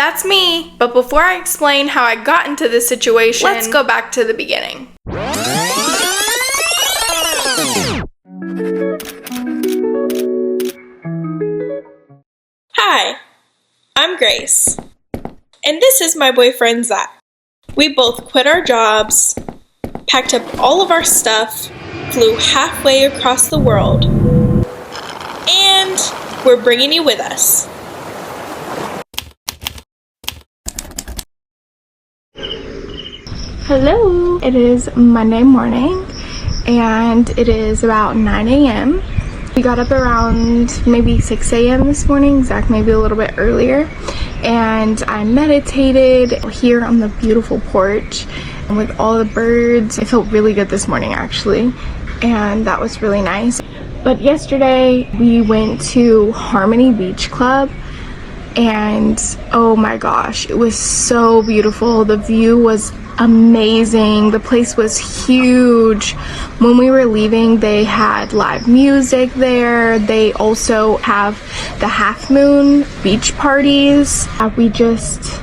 That's me. But before I explain how I got into this situation, let's go back to the beginning. Hi, I'm Grace, and this is my boyfriend Zach. We both quit our jobs, packed up all of our stuff, flew halfway across the world, and we're bringing you with us. Hello, it is Monday morning, and it is about 9 a.m. We got up around maybe 6 a.m. this morning, Zach maybe a little bit earlier, and I meditated here on the beautiful porch and with all the birds. It felt really good this morning actually, and that was really nice. But yesterday we went to Harmony Beach Club, and oh my gosh, it was so beautiful. The view was amazing. The place was huge. When we were leaving, they had live music there. They also have the half moon beach parties. We just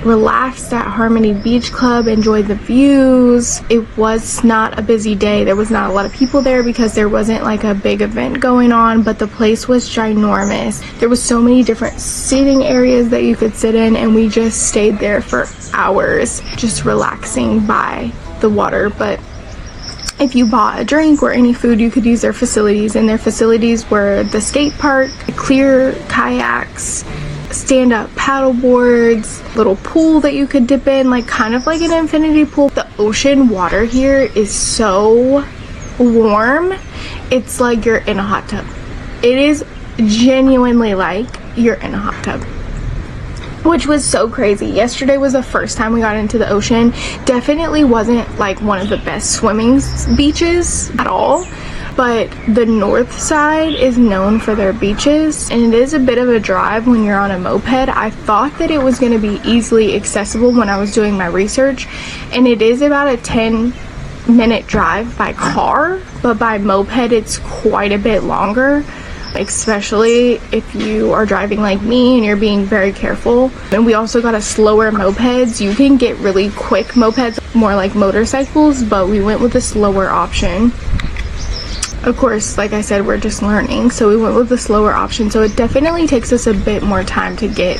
relaxed at Harmony Beach Club, enjoyed the views. It was not a busy day. There was not a lot of people there because there wasn't like a big event going on, but the place was ginormous. There was so many different seating areas that you could sit in, and we just stayed there for hours just relaxing by the water. But if you bought a drink or any food, you could use their facilities, and their facilities were the skate park, clear kayaks, stand-up paddle boards, little pool that you could dip in, like kind of like an infinity pool. The ocean water here is so warm, it's like you're in a hot tub. It is genuinely like you're in a hot tub, which was so crazy. Yesterday was the first time we got into the ocean. Definitely wasn't like one of the best swimming beaches at all, but the north side is known for their beaches, and it is a bit of a drive when you're on a moped. I thought that it was going to be easily accessible when I was doing my research, and it is about a 10-minute drive by car, but by moped it's quite a bit longer, especially if you are driving like me and you're being very careful. And we also got a slower mopeds. You can get really quick mopeds, more like motorcycles, but we went with a slower option. Of course, like I said, we're just learning, so we went with the slower option, so it definitely takes us a bit more time to get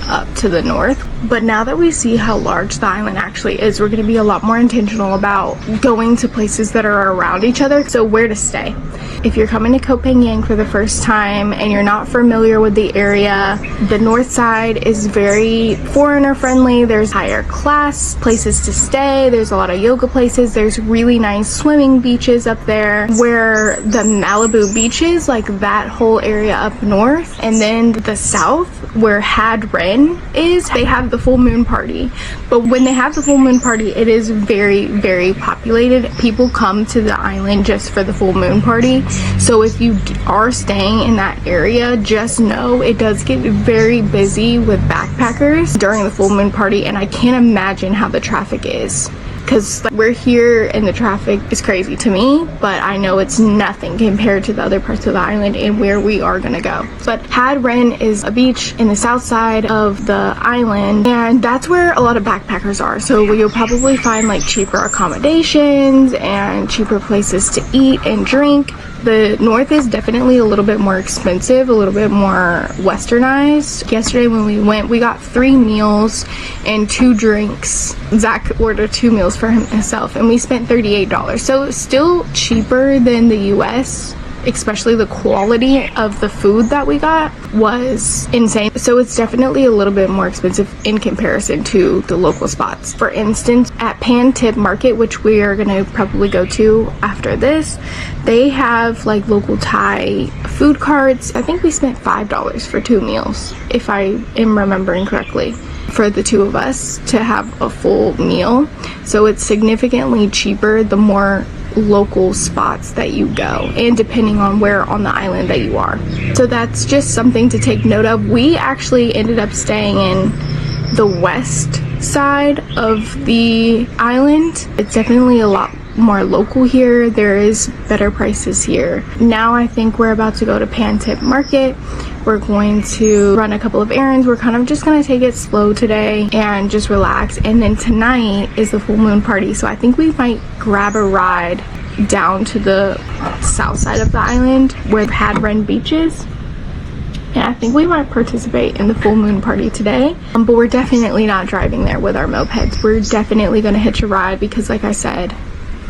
up to the north. But now that we see how large the island actually is, we're going to be a lot more intentional about going to places that are around each other. So where to stay. If you're coming to Koh Phangan for the first time and you're not familiar with the area, the north side is very foreigner friendly. There's higher class places to stay. There's a lot of yoga places. There's really nice swimming beaches up there. Where the Malibu beaches, like that whole area up north, and then the south where Had Ren is, they have the full moon party. But when they have the full moon party, it is very, very populated. People come to the island just for the full moon party. So if you are staying in that area, just know it does get very busy with backpackers during the full moon party, and I can't imagine how the traffic is, because we're here and the traffic is crazy to me, but I know it's nothing compared to the other parts of the island and where we are gonna go. But Had Ren is a beach in the south side of the island, and that's where a lot of backpackers are. So you'll probably find like cheaper accommodations and cheaper places to eat and drink. The north is definitely a little bit more expensive, a little bit more westernized. Yesterday when we went, we got 3 meals and 2 drinks. Zach ordered 2 meals for himself, and we spent $38. So it's still cheaper than the US, especially the quality of the food that we got was insane. So it's definitely a little bit more expensive in comparison to the local spots. For instance, at Pantip Market, which we are gonna probably go to after this, they have like local Thai food carts. I think we spent $5 for 2 meals, if I am remembering correctly, for the 2 of us to have a full meal. So it's significantly cheaper the more local spots that you go, and depending on where on the island that you are. So that's just something to take note of. We actually ended up staying in the west side of the island. It's definitely a lot more local here. There is better prices here. Now I think we're about to go to Pantip Market, We're going to run a couple of errands. We're kind of just gonna take it slow today and just relax. And then tonight is the full moon party, so I think we might grab a ride down to the south side of the island where Zen Beach is. And I think we might participate in the full moon party today. But we're definitely not driving there with our mopeds. We're definitely gonna hitch a ride because, like I said,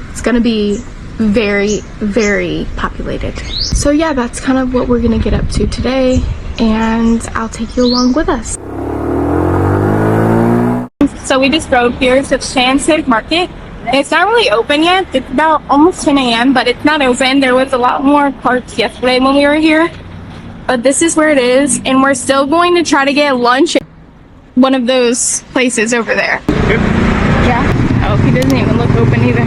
it's gonna be very, very populated. So yeah, that's kind of what we're gonna get up to today, and I'll take you along with us. So we just drove here to Pantip Market. It's not really open yet. It's about almost 10 a.m. but it's not open. There was a lot more carts yesterday when we were here, but this is where it is, and we're still going to try to get lunch at one of those places over there. Good. Yeah. Oh, he doesn't even look open either.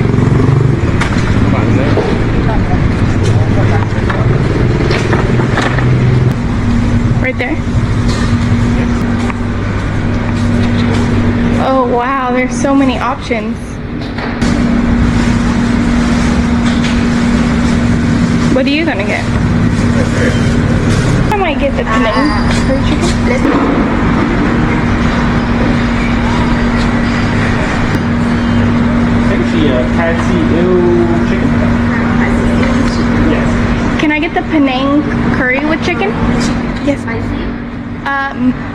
Right there. Oh wow, there's so many options. What are you gonna get? I might get the Penang curry chicken. Pantip chicken. Yes. Can I get the Penang curry with chicken? Yes. Spicy?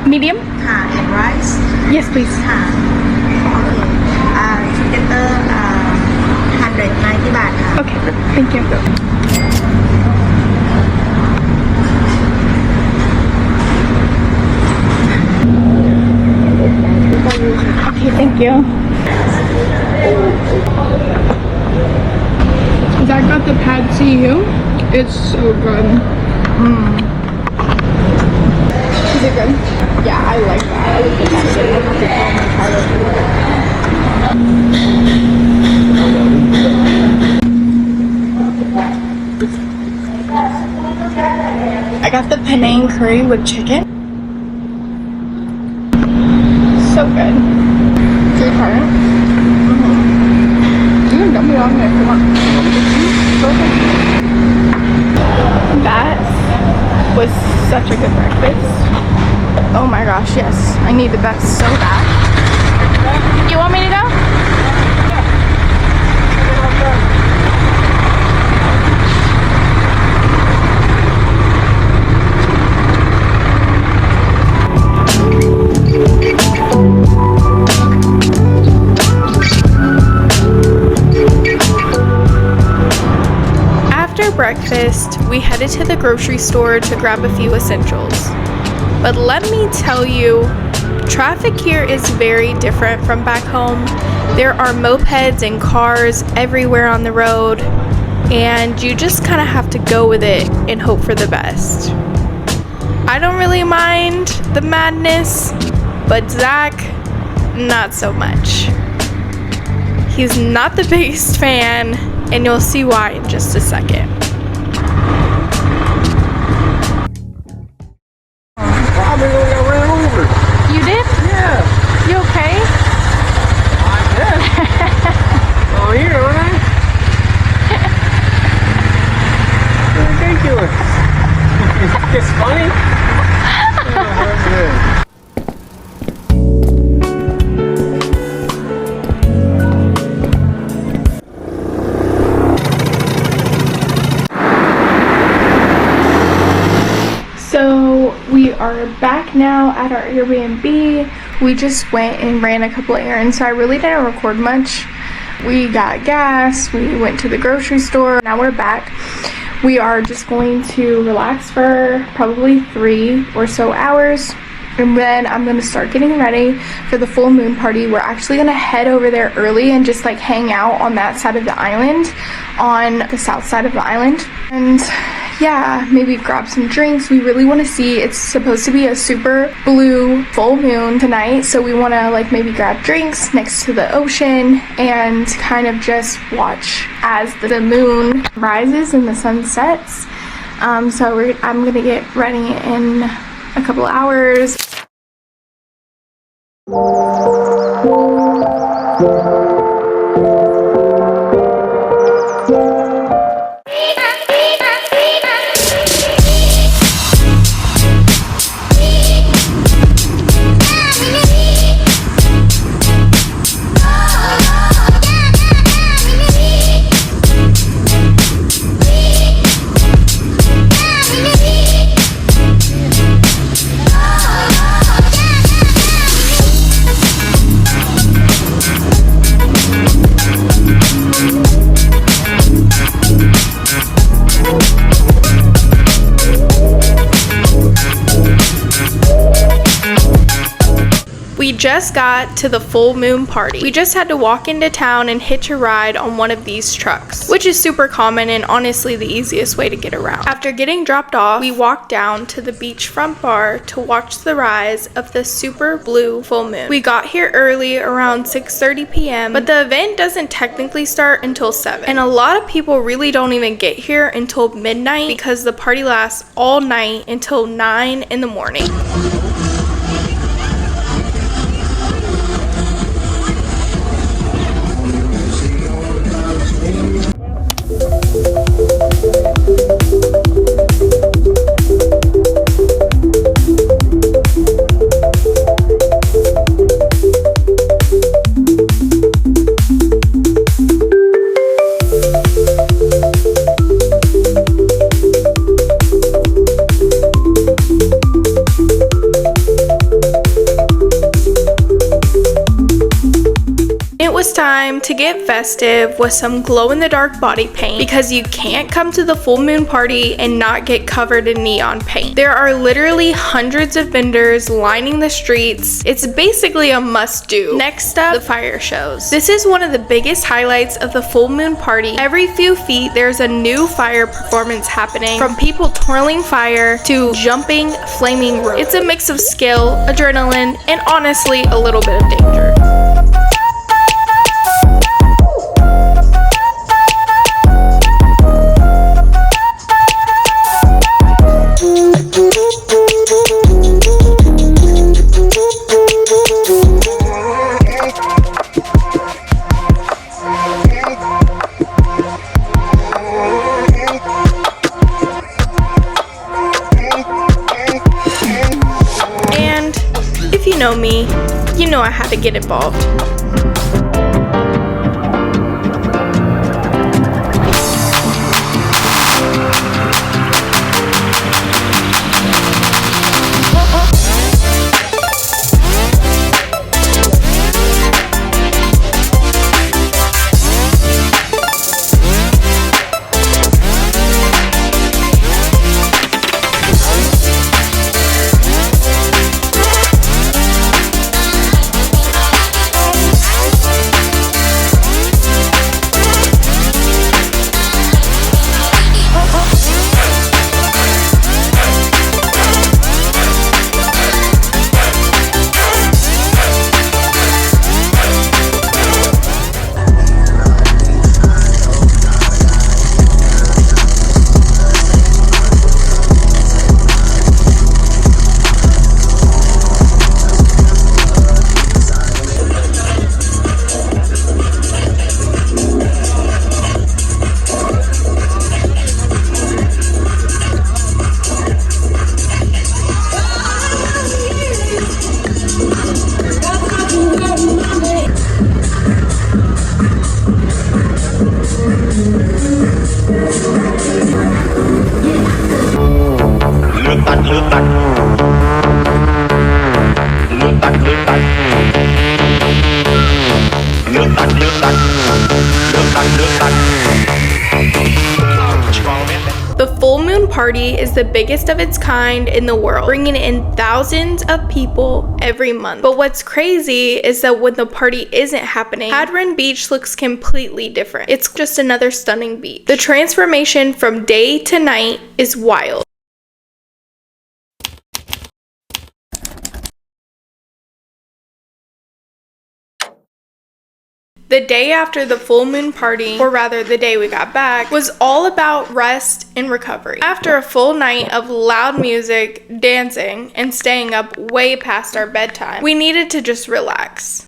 Medium? And rice? Yes, please. Okay. Together, 190 baht. Okay, thank you. Okay, thank you. Zach got the pad CU. It's so good. Is it good? Yeah, I like that. I would get that shit. I'll have to call my pilot. I got the Penang curry with chicken. So good. Should we try it? You can dump it on there if you want. That was such a good breakfast. Oh my gosh, yes. I need the best so bad. You want me to go? After breakfast, we headed to the grocery store to grab a few essentials. But let me tell you, traffic here is very different from back home. There are mopeds and cars everywhere on the road, and you just kind of have to go with it and hope for the best. I don't really mind the madness, but Zach, not so much. He's not the biggest fan, and you'll see why in just a second. You did? Yeah. You okay? I guess. Oh, here, right? Ridiculous. It's funny. So we are back now at our Airbnb. We just went and ran a couple of errands, so I really didn't record much. We got gas, we went to the grocery store, now we're back. We are just going to relax for probably 3 or so hours, and then I'm gonna start getting ready for the full moon party. We're actually gonna head over there early and just like hang out on that side of the island, on the south side of the island, and yeah, maybe grab some drinks. We really want to see, it's supposed to be a super blue full moon tonight, so we want to like maybe grab drinks next to the ocean and kind of just watch as the moon rises and the sun sets. I'm gonna get ready in a couple hours. just got to the full moon party. We just had to walk into town and hitch a ride on one of these trucks, which is super common and honestly the easiest way to get around. After getting dropped off, we walked down to the beachfront bar to watch the rise of the super blue full moon. We got here early, around 6:30 p.m., but the event doesn't technically start until 7. And a lot of people really don't even get here until midnight because the party lasts all night until 9 in the morning. Time to get festive with some glow-in-the-dark body paint because you can't come to the full moon party and not get covered in neon paint. There are literally hundreds of vendors lining the streets. It's basically a must-do. Next up, the fire shows. This is one of the biggest highlights of the full moon party. Every few feet there's a new fire performance happening, from people twirling fire to jumping flaming ropes. It's a mix of skill, adrenaline, and honestly a little bit of danger. If you know me, you know I had to get involved. The full moon party is the biggest of its kind in the world, bringing in thousands of people every month. But what's crazy is that when the party isn't happening, Zen Beach looks completely different. It's just another stunning beach. The transformation from day to night is wild. The day after the full moon party, or rather the day we got back, was all about rest and recovery. After a full night of loud music, dancing, and staying up way past our bedtime, we needed to just relax.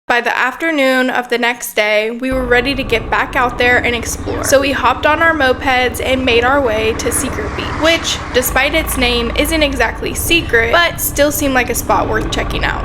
By the afternoon of the next day, we were ready to get back out there and explore. So we hopped on our mopeds and made our way to Secret Beach, which, despite its name, isn't exactly secret, but still seemed like a spot worth checking out.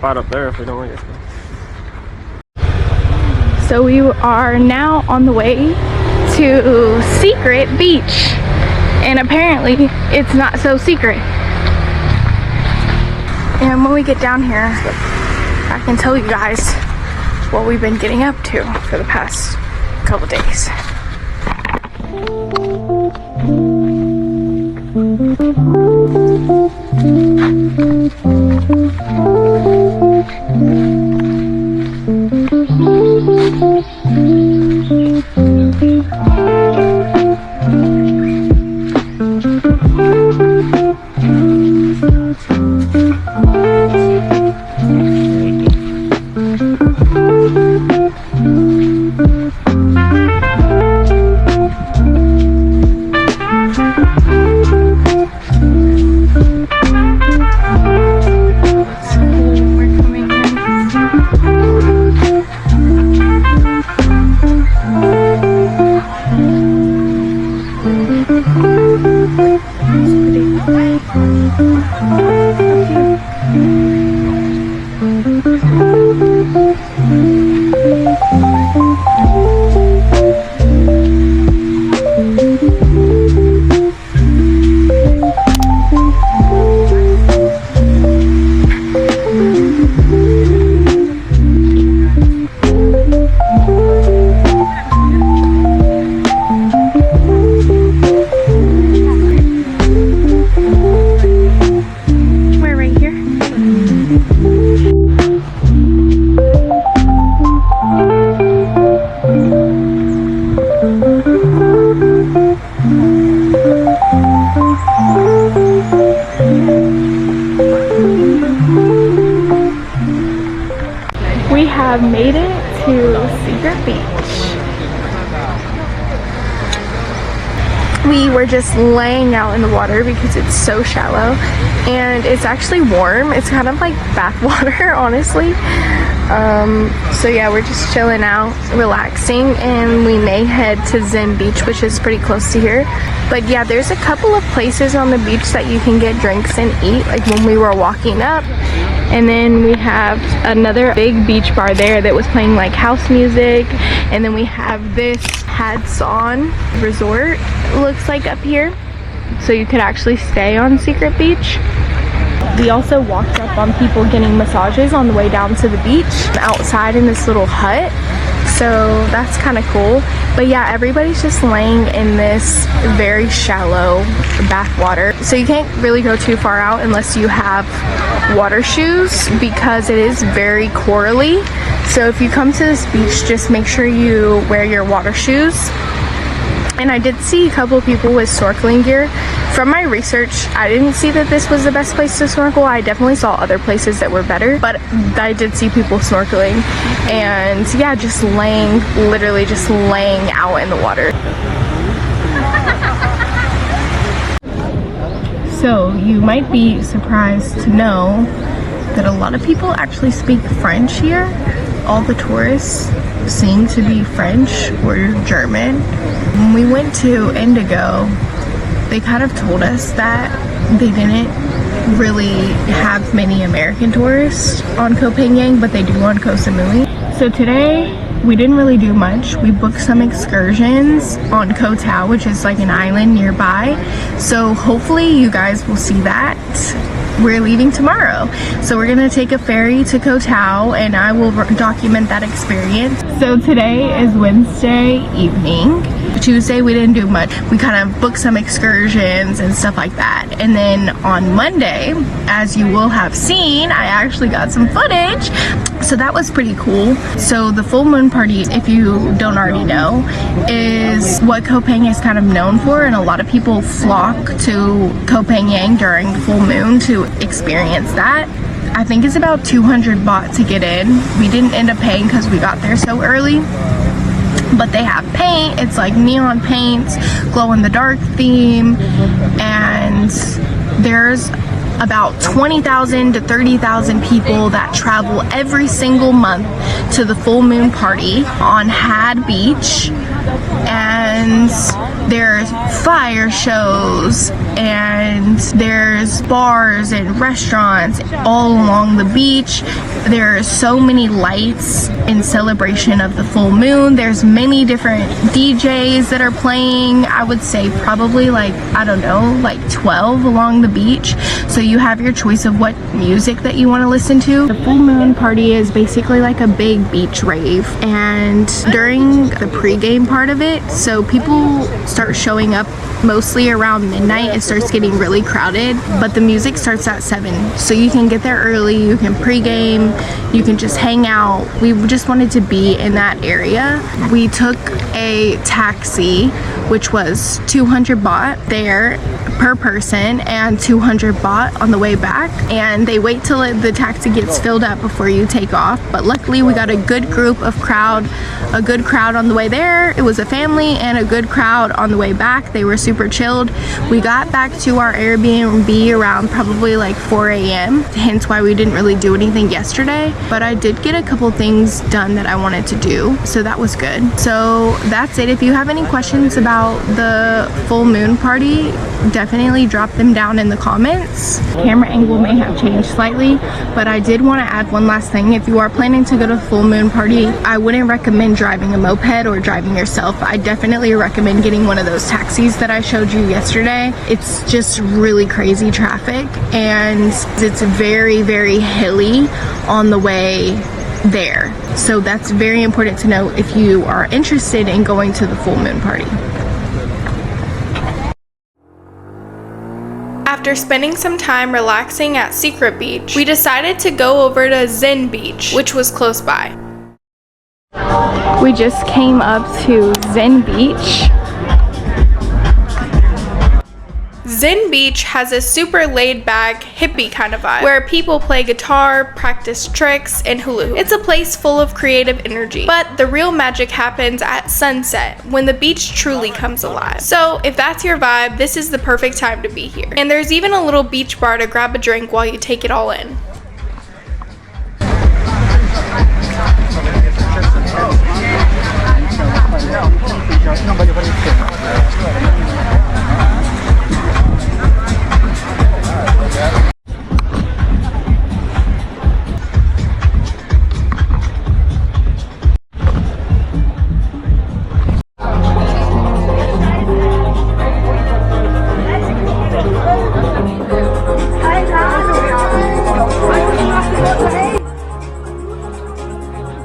spot up there if we don't like it. So we are now on the way to Secret Beach, and apparently it's not so secret. And when we get down here, I can tell you guys what we've been getting up to for the past couple days. We have made it to Secret Beach. We were just laying out in the water because it's so shallow and it's actually warm. It's kind of like bath water, honestly. So yeah, we're just chilling out, relaxing, and we may head to Zen Beach, which is pretty close to here. But yeah, there's a couple of places on the beach that you can get drinks and eat, like when we were walking up. And then we have another big beach bar there that was playing like house music. And then we have this Hats On resort, looks like, up here. So you could actually stay on Secret Beach. We also walked up on people getting massages on the way down to the beach outside in this little hut. So that's kind of cool. But yeah, everybody's just laying in this very shallow bathwater. So you can't really go too far out unless you have water shoes because it is very corally. So if you come to this beach, just make sure you wear your water shoes. And I did see a couple of people with snorkeling gear. From my research, I didn't see that this was the best place to snorkel. I definitely saw other places that were better, but I did see people snorkeling. And yeah, just laying, literally just laying out in the water. So you might be surprised to know that a lot of people actually speak French here. All the tourists seem to be French or German. When we went to Indigo, they kind of told us that they didn't really have many American tourists on Koh Phangan, but they do on Koh Samui. So today we didn't really do much. We booked some excursions on Koh Tao, which is like an island nearby. So hopefully you guys will see that. We're leaving tomorrow. So we're gonna take a ferry to Koh Tao and I will document that experience. So today is Wednesday evening. Tuesday we didn't do much. We kind of booked some excursions and stuff like that. And then on Monday, as you will have seen, I actually got some footage. So that was pretty cool. So the full moon party, if you don't already know, is what Koh Phangan is kind of known for, and a lot of people flock to Koh Phangan during the full moon to experience that. I think it's about 200 baht to get in. We didn't end up paying because we got there so early. But they have paint, it's like neon paints, glow in the dark theme, and there's about 20,000 to 30,000 people that travel every single month to the full moon party on Had Beach. And there's fire shows and there's bars and restaurants all along the beach. There are so many lights in celebration of the full moon. There's many different DJs that are playing. I would say probably like, I don't know, like 12 along the beach. So you have your choice of what music that you want to listen to. The full moon party is basically like a big beach rave, and during the pregame part of it, so people start showing up mostly around midnight. It starts getting really crowded, but the music starts at 7, so you can get there early, you can pregame, you can just hang out. We just wanted to be in that area. We took a taxi, which was 200 baht there per person and 200 baht on the way back, and they wait till the taxi gets filled up before you take off. But luckily we got a good crowd on the way there. It was a family, and a good crowd on the way back. They were super chilled. We got back to our Airbnb around probably like 4 a.m. hence why we didn't really do anything yesterday, but I did get a couple things done that I wanted to do, so that was good. So that's it. If you have any questions about the full moon party, definitely drop them down in the comments. Camera angle may have changed slightly, but I did want to add one last thing. If you are planning to go to full moon party, I wouldn't recommend driving a moped or driving yourself. I definitely recommend getting one of those taxis that I showed you yesterday. It's just really crazy traffic, and it's very, very hilly on the way there. So that's very important to know if you are interested in going to the full moon party. After spending some time relaxing at Secret Beach, we decided to go over to Zen Beach, which was close by. We just came up to Zen Beach. Zen Beach has a super laid-back, hippie kind of vibe, where people play guitar, practice tricks, and hula hoop. It's a place full of creative energy, but the real magic happens at sunset, when the beach truly comes alive. So if that's your vibe, this is the perfect time to be here. And there's even a little beach bar to grab a drink while you take it all in.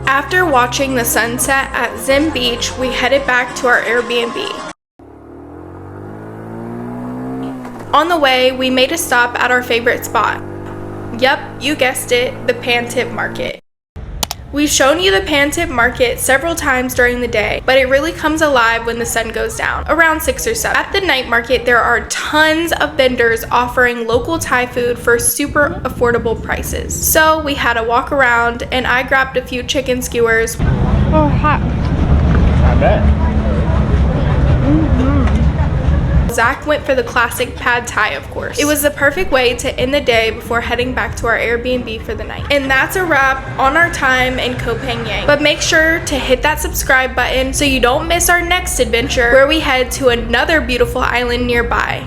After watching the sunset at Zen Beach, we headed back to our Airbnb. On the way, we made a stop at our favorite spot. Yep, you guessed it, the Pantip Market. We've shown you the Pantip Market several times during the day, but it really comes alive when the sun goes down, around 6 or 7. At the night market, there are tons of vendors offering local Thai food for super affordable prices. So we had a walk around, and I grabbed a few chicken skewers. Oh, hot. I bet. Zach went for the classic pad thai, of course. It was the perfect way to end the day before heading back to our Airbnb for the night. And that's a wrap on our time in Koh Phangan. But make sure to hit that subscribe button so you don't miss our next adventure, where we head to another beautiful island nearby.